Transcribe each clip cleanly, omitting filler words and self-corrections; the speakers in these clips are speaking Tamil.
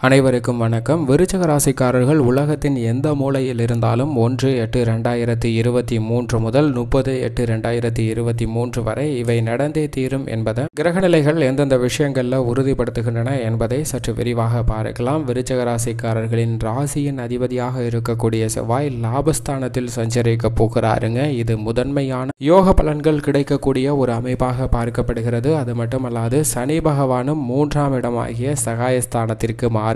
அனைவருக்கும் வணக்கம். விருச்சிக ராசிக்காரர்கள் உலகத்தின் எந்த மூலையில் இருந்தாலும் 1/8/2023 முதல் 30/8/2023 வரை இவை நடந்தே தீரும் என்பதை கிரகநிலைகள் எந்தெந்த விஷயங்களில் உறுதிப்படுத்துகின்றன என்பதை சற்று விரிவாக பார்க்கலாம். விருச்சிக ராசிக்காரர்களின் ராசியின் அதிபதியாக இருக்கக்கூடிய செவ்வாய் லாபஸ்தானத்தில் சஞ்சரிக்க போகிறாருங்க. இது முதன்மையான யோக பலன்கள் கிடைக்கக்கூடிய ஒரு அமைப்பாக பார்க்கப்படுகிறது. அது மட்டுமல்லாது சனி பகவானும் 3ஆம் இடமாகிய சகாயஸ்தானத்திற்கு மாறுகிறாருங்க.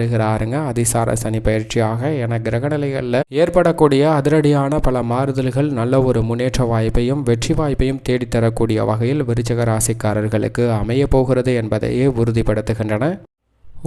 அதிசார சனி பயிற்சியாக என கிரகநிலைகளில் ஏற்படக்கூடிய அதிரடியான பல மாறுதல்கள் நல்ல ஒரு முன்னேற்ற வாய்ப்பையும் வெற்றி வாய்ப்பையும் தேடித்தரக்கூடிய வகையில் விருச்சிக ராசிக்காரர்களுக்கு அமைய போகிறது என்பதையே உறுதிப்படுத்துகின்றன.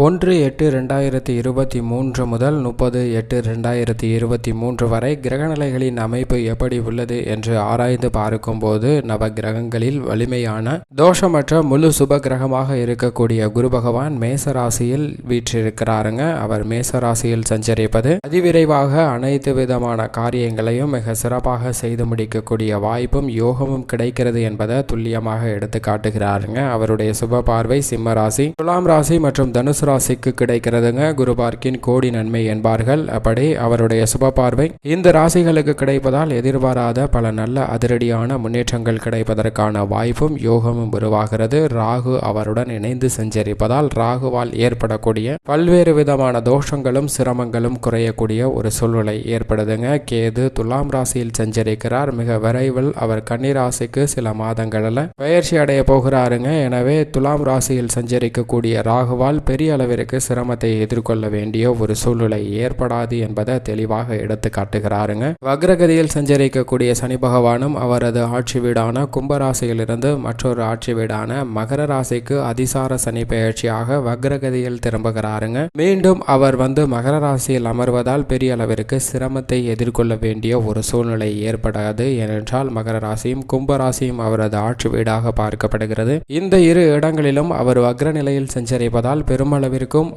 1/8/2023 முதல் 30/8/2023 வரை கிரகநிலைகளின் அமைப்பு எப்படி உள்ளது என்று ஆராய்ந்து பார்க்கும்போது நவ கிரகங்களில் வலிமையான தோஷமற்ற முழு சுப கிரகமாக இருக்கக்கூடிய குரு பகவான் மேசராசியில் வீற்றிருக்கிறாருங்க. அவர் மேசராசியில் சஞ்சரிப்பது அதிவிரைவாக அனைத்து விதமான காரியங்களையும் மிக சிறப்பாக செய்து முடிக்கக்கூடிய வாய்ப்பும் யோகமும் கிடைக்கிறது என்பதை துல்லியமாக எடுத்து காட்டுகிறாருங்க. அவருடைய சுப பார்வை சிம்ம ராசி, துலாம் ராசி மற்றும் தனுசு ராசிக்கு கிடைக்கிறதுங்க. குரு பார்க்கின் கோடி நன்மை என்பார்கள். அப்படி அவருடைய சுப பார்வை இந்த ராசிகளுக்கு கிடைப்பதால் எதிர்பாராத பல நல்ல அதிரடியான முன்னேற்றங்கள் கிடைப்பதற்கான வாய்ப்பும் யோகமும் உருவாகிறது. ராகு அவருடன் இணைந்து சஞ்சரிப்பதால் ராகுவால் ஏற்படக்கூடிய பல்வேறு விதமான தோஷங்களும் சிரமங்களும் குறையக்கூடிய ஒரு சூழ்நிலை ஏற்படுதுங்க. கேது துலாம் ராசியில் சஞ்சரிக்கிறார். மிக விரைவில் அவர் கன்னி ராசிக்கு சில மாதங்களில் பயிற்சி அடைய போகிறாருங்க. எனவே துலாம் ராசியில் சஞ்சரிக்கக்கூடிய ராகுவால் பெரிய அளவிற்கு சிரமத்தை எதிர்கொள்ள வேண்டிய ஒரு சூழ்நிலை ஏற்படாது என்பதை தெளிவாக எடுத்து காட்டுகிறாருங்க. வக்ரகதியில் சஞ்சரிக்கக்கூடிய சனி பகவானும் அவரது ஆட்சி வீடான கும்பராசியிலிருந்து மற்றொரு ஆட்சி வீடான மகர ராசிக்கு அதிசார சனி பயிற்சியாக வக்ரகதியில் திரும்புகிறாருங்க. மீண்டும் அவர் மகர ராசியில் அமர்வதால் பெரிய அளவிற்கு சிரமத்தை எதிர்கொள்ள வேண்டிய ஒரு சூழ்நிலை ஏற்படாது. ஏனென்றால் மகர ராசியும் கும்பராசியும் அவரது ஆட்சி வீடாக பார்க்கப்படுகிறது. இந்த இரு இடங்களிலும் அவர் வக்ர நிலையில் சஞ்சரிப்பதால் பெருமளவிற்கும்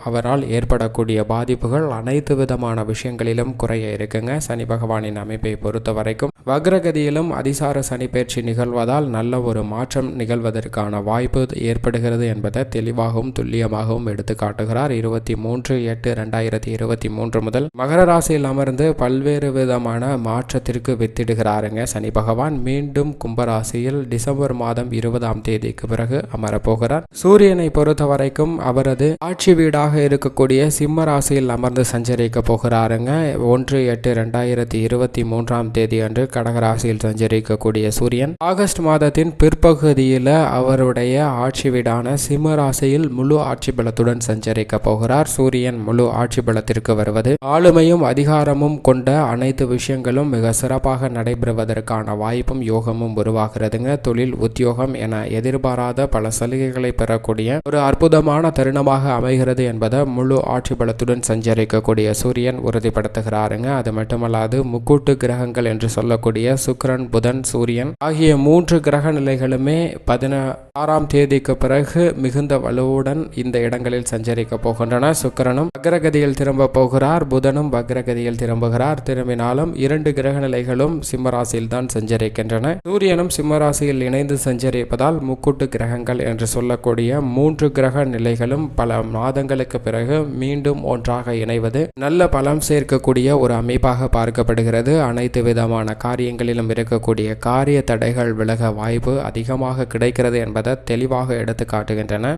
அவரால் ஏற்படக்கூடிய பாதிப்புகள் அனைத்து விதமான விஷயங்களிலும் குறைய இருக்குங்க. சனி பகவானின் அமைப்பை பொறுத்த வரைக்கும் வக்ரகதியிலும் அதிசார சனி பயிற்சி நிகழ்வதால் நல்ல ஒரு மாற்றம் நிகழ்வதற்கான வாய்ப்பு ஏற்படுகிறது என்பதை தெளிவாகவும் துல்லியமாகவும் எடுத்து காட்டுகிறார். 23/8/2023 முதல் மகர ராசியில் அமர்ந்து பல்வேறு விதமான மாற்றத்திற்கு வித்திடுகிறாருங்க. சனி பகவான் மீண்டும் கும்பராசியில் டிசம்பர் மாதம் 20ஆம் தேதிக்கு பிறகு அமரப்போகிறார். சூரியனை பொறுத்த வரைக்கும் அவரது ஆட்சி வீடாக இருக்கக்கூடிய சிம்ம ராசியில் அமர்ந்து சஞ்சரிக்க போகிறாருங்க. 1/8/2023 தேதி அன்று கடகராசியில் சஞ்சரிக்கக்கூடிய சூரியன் ஆகஸ்ட் மாதத்தின் பிற்பகுதியில் அவருடைய ஆட்சி வீடான சிம்ம ராசியில் முழு ஆட்சி பலத்துடன் சஞ்சரிக்க போகிறார். சூரியன் முழு ஆட்சி பலத்திற்கு வருவது ஆளுமையும் அதிகாரமும் கொண்ட அனைத்து விஷயங்களும் மிக சிறப்பாக நடைபெறுவதற்கான வாய்ப்பும் யோகமும் உருவாகிறதுங்க. தொழில் உத்தியோகம் என எதிர்பாராத பல சலுகைகளை பெறக்கூடிய ஒரு அற்புதமான தருணமாக அமைகிறது என்பதை முழு ஆட்சி பலத்துடன் சஞ்சரிக்கக்கூடிய சூரியன் உறுதிப்படுத்துகிறாருங்க. அது மட்டுமல்லாது முக்கூட்டு கிரகங்கள் என்று சொல்லக்கூடிய சுக்கிரன் புதன் சூரியன் ஆகிய 3 கிரக நிலைகளுமே 16ஆம் தேதிக்கு பிறகு மிகுந்த வலுவுடன் இந்த இடங்களில் சஞ்சரிக்க போகின்றன. சுக்கிரனும் வக்ரகதியில் திரும்ப போகிறார், புதனும் வக்ரகதியில் திரும்புகிறார். திரும்பினாலும் 2 கிரக நிலைகளும் சிம்மராசியில் தான் சஞ்சரிக்கின்றன. சூரியனும் சிம்மராசியில் இணைந்து சஞ்சரிப்பதால் முக்கூட்டு கிரகங்கள் என்று சொல்லக்கூடிய 3 கிரக நிலைகளும் பல மாதங்களுக்கு பிறகு மீண்டும் ஒன்றாக இணைவது நல்ல பலம் சேர்க்கக்கூடிய ஒரு அமைப்பாக பார்க்கப்படுகிறது. அனைத்து விதமான காரியங்களிலும் இருக்கக்கூடிய காரிய தடைகள் விலக வாய்ப்பு அதிகமாக கிடைக்கிறது என்பதை தெளிவாக எடுத்து காட்டுகின்றன.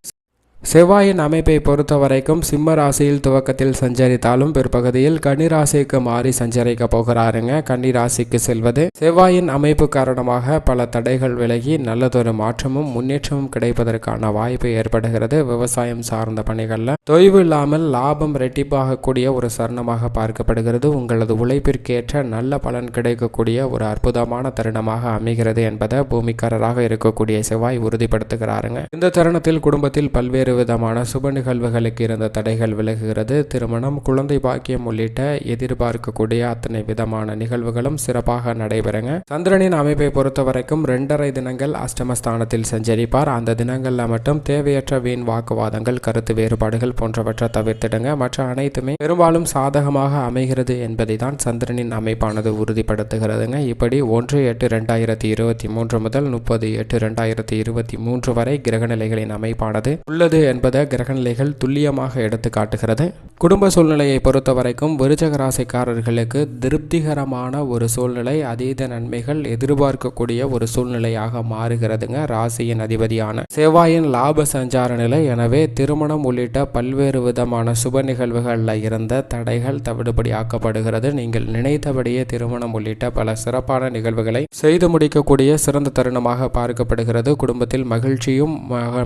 செவ்வாயின் அமைப்பை பொறுத்த வரைக்கும் சிம்ம ராசியில் துவக்கத்தில் சஞ்சரித்தாலும் பிற்பகுதியில் கன்னி ராசிக்கு மாறி சஞ்சரிக்க போகிறாருங்க. கன்னி ராசிக்கு செல்வது செவ்வாயின் அமைப்பு காரணமாக பல தடைகள் விலகி நல்லதொரு மாற்றமும் முன்னேற்றமும் கிடைப்பதற்கான வாய்ப்பு ஏற்படுகிறது. விவசாயம் சார்ந்த பணிகளில் தொய்வு இல்லாமல் லாபம் ரெட்டிப்பாகக்கூடிய ஒரு சரணமாக பார்க்கப்படுகிறது. உங்களது உழைப்பிற்கேற்ற நல்ல பலன் கிடைக்கக்கூடிய ஒரு அற்புதமான தருணமாக அமைகிறது என்பதை பூமிக்காரராக இருக்கக்கூடிய செவ்வாய் உறுதிப்படுத்துகிறாருங்க. இந்த தருணத்தில் குடும்பத்தில் பல்வேறு விதமான சுப நிகழ்வுகளுக்கு இருந்த தடைகள் விலகுகிறது. திருமணம், குழந்தை பாக்கியம் உள்ளிட்ட எதிர்பார்க்கக்கூடிய அத்தனை விதமான நிகழ்வுகளும் சிறப்பாக நடைபெறுங்க. சந்திரனின் அமைப்பை பொறுத்த வரைக்கும் 2.5 தினங்கள் அஷ்டமஸ்தானத்தில் சஞ்சரிப்பார். அந்த தினங்கள்ல மட்டும் தேவையற்ற வீண் வாக்குவாதங்கள், கருத்து வேறுபாடுகள் போன்றவற்றை தவிர்த்திடுங்க. மற்ற அனைத்துமே பெரும்பாலும் சாதகமாக அமைகிறது என்பதை தான் சந்திரனின் அமைப்பானது உறுதிப்படுத்துகிறதுங்க. இப்படி 1/8/2023 முதல் 30/8/2023 வரை கிரகநிலைகளின் அமைப்பானது உள்ளது என்பதை கிரகநிலைகள் துல்லியமாக எடுத்து காட்டுகிறது. குடும்ப சூழ்நிலையை பொறுத்த வரைக்கும் விருச்சக ராசிக்காரர்களுக்கு திருப்திகரமான ஒரு சூழ்நிலை, அதீத நன்மைகள் எதிர்பார்க்கக்கூடிய ஒரு சூழ்நிலையாக மாறுகிறதுங்க. ராசியின் அதிபதியான செவ்வாயின் லாப சஞ்சார நிலை. எனவே திருமணம் உள்ளிட்ட பல்வேறு விதமான சுப நிகழ்வுகளில் இருந்த தடைகள் தவிடுபடியாக்கப்படுகிறது. நீங்கள் நினைத்தபடியே திருமணம் உள்ளிட்ட பல சிறப்பான நிகழ்வுகளை செய்து முடிக்கக்கூடிய சிறந்த தருணமாக பார்க்கப்படுகிறது. குடும்பத்தில் மகிழ்ச்சியும்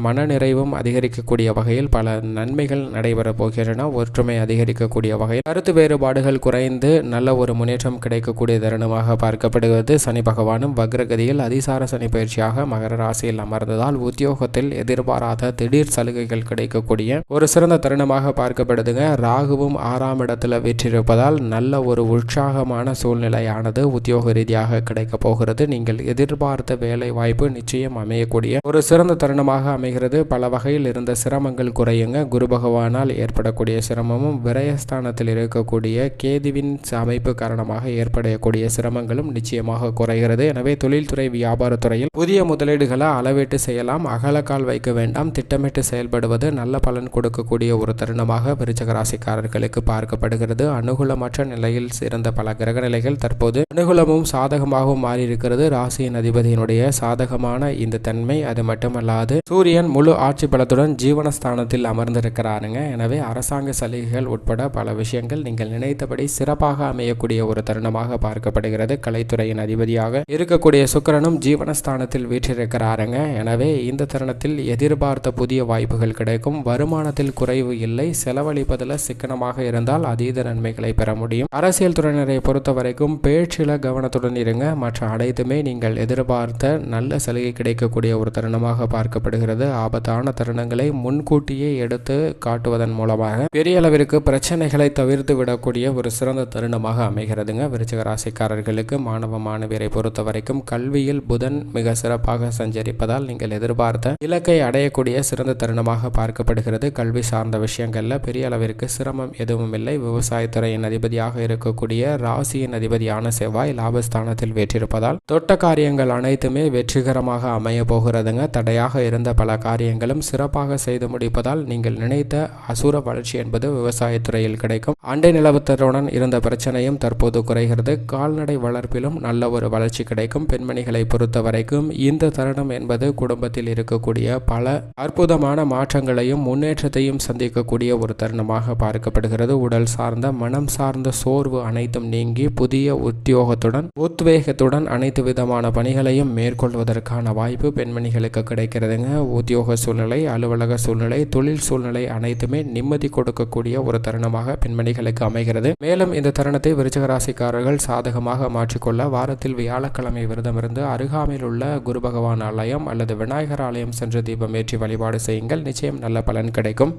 மனநிறைவும் அதிகரிக்கக்கூடிய வகையில் பல நன்மைகள் நடைபெற போகின்றன. ஒற்றுமை அதிகரிக்கக்கூடிய வகையில் கருத்து வேறுபாடுகள் குறைந்து நல்ல ஒரு முன்னேற்றம் கிடைக்கக்கூடிய தருணமாக பார்க்கப்படுகிறது. சனி பகவானும் வக்ரகதியில் அதிசார சனி பயிற்சியாக மகர ராசியில் அமர்ந்ததால் உத்தியோகத்தில் எதிர்பாராத திடீர் சலுகைகள் கிடைக்கக்கூடிய ஒரு சிறந்த தருணமாக பார்க்கப்படுதுங்க. ராகுவும் 6ஆம் இடத்துல வீற்றிருப்பதால் நல்ல ஒரு உற்சாகமான சூழ்நிலையானது உத்தியோக ரீதியாக கிடைக்க போகிறது. நீங்கள் எதிர்பார்த்த வேலை வாய்ப்பு நிச்சயம் அமையக்கூடிய ஒரு சிறந்த தருணமாக அமைகிறது. பல வகையில் இருந்த சிரமங்கள் குறையுங்க. குரு பகவானால் ஏற்படக்கூடிய சிரமமும் விரயஸ்தானத்தில் இருக்கக்கூடிய கேதுவின் அமைப்பு காரணமாக ஏற்படக்கூடிய சிரமங்களும் நிச்சயமாக குறைகிறது. எனவே தொழில்துறை வியாபாரத்துறையில் புதிய முதலீடுகளை அளவிட்டு செய்யலாம், அகலக்கால் வைக்க வேண்டாம். திட்டமிட்டு செயல்படுவது நல்ல பலன் கொடுக்கக்கூடிய ஒரு தருணமாக விருச்சக ராசிக்காரர்களுக்கு பார்க்கப்படுகிறது. அனுகூலமற்ற நிலையில் இருந்த பல கிரக நிலைகள் தற்போது அனுகூலமும் சாதகமாகவும் மாறி இருக்கிறது. ராசியின் அதிபதியினுடைய சாதகமான இந்த தன்மை, அது மட்டுமல்லாது சூரியன் முழு ஆட்சி பலத்துடன் ஜீவனஸ்தானத்தில் அமர்ந்திருக்கிறாருங்க. எனவே அரசாங்க சலுகைகள் உட்பட பல விஷயங்கள் நீங்கள் நினைத்தபடி சிறப்பாக அமையக்கூடிய ஒரு தருணமாக பார்க்கப்படுகிறது. கலைத்துறையின் அதிபதியாக இருக்கக்கூடிய சுக்கிரனும் ஜீவனஸ்தானத்தில் வீற்றிருக்கிறாருங்க. எனவே இந்த தருணத்தில் எதிர்பார்த்த புதிய வாய்ப்புகள் கிடைக்கும். வருமானத்தில் குறைவு இல்லை. செலவழிப்பதில் சிக்கனமாக இருந்தால் அதீத நன்மைகளை பெற முடியும். அரசியல் துறையினரை பொறுத்த வரைக்கும் பேச்சில கவனத்துடன் இருங்க. மற்ற அனைத்துமே நீங்கள் எதிர்பார்த்த நல்ல சலுகை கிடைக்கக்கூடிய ஒரு தருணமாக பார்க்கப்படுகிறது. ஆபத்தான தருணங்களை முன்கூட்டியே எடுத்து காட்டுவதன் மூலமாக பெரிய அளவிற்கு பிரச்சனைகளை தவிர்த்து விடக்கூடிய ஒரு சிறந்த தருணமாக அமைகிறதுங்க. விருச்சிக ராசிக்காரர்களுக்கு மாணவ மாணவியரை பொறுத்த வரைக்கும் கல்வியில் புதன் மிக சிறப்பாக சஞ்சரிப்பதால் நீங்கள் எதிர்பார்த்த இலக்கை அடையக்கூடிய சிறந்த தருணமாக பார்க்கப்படுகிறது. கல்வி சார்ந்த விஷயங்கள்ல பெரிய அளவிற்கு சிரமம் எதுவும் இல்லை. விவசாயத்துறையின் அதிபதியாக இருக்கக்கூடிய ராசியின் அதிபதியான செவ்வாய் லாபஸ்தானத்தில் வீற்றிருப்பதால் தொட்ட காரியங்கள் அனைத்துமே வெற்றிகரமாக அமைய போகிறதுங்க. தடையாக இருந்த பல காரியங்களும் சிறப்பாக செய்து முடிப்பதால் நீங்கள் நினைத்த அசுர வளர்ச்சி என்பது விவசாயத்துறையில் கிடைக்கும். அண்டை நிலவரத்துடன் இருந்த பிரச்சனையும் தற்போது குறைகிறது. கால்நடை வளர்ப்பிலும் நல்ல ஒரு வளர்ச்சி கிடைக்கும். பெண்மணிகளை பொறுத்த வரைக்கும் இந்த தருணம் என்பது குடும்பத்தில் இருக்கக்கூடிய பல அற்புதமான மாற்றங்களையும் முன்னேற்றத்தையும் சந்திக்கக்கூடிய ஒரு தருணமாக பார்க்கப்படுகிறது. உடல் சார்ந்த மனம் சார்ந்த சோர்வு அனைத்தும் நீங்கி புதிய உத்தியோகத்துடன் உத்வேகத்துடன் அனைத்து விதமான பணிகளையும் மேற்கொள்வதற்கான வாய்ப்பு பெண்மணிகளுக்கு கிடைக்கிறதுங்க. உத்தியோக சூழ்நிலை, அலுவலக சூழ்நிலை, தொழில் சூழ்நிலை அனைத்துமே நிம்மதி கொடுக்கக்கூடிய ஒரு தருணமாக பெண்மணிகளுக்கு அமைகிறது. மேலும் இந்த தருணத்தை விருச்சிக ராசிக்காரர்கள் சாதகமாக மாற்றிக்கொள்ள வாரத்தில் வியாழக்கிழமை விரதமிருந்து அருகாமையில் உள்ள குரு பகவான் ஆலயம் அல்லது விநாயகர் ஆலயம் சென்று தீபம் ஏற்றி வழிபாடு செய்யுங்கள். நிச்சயம் நல்ல பலன் கிடைக்கும்.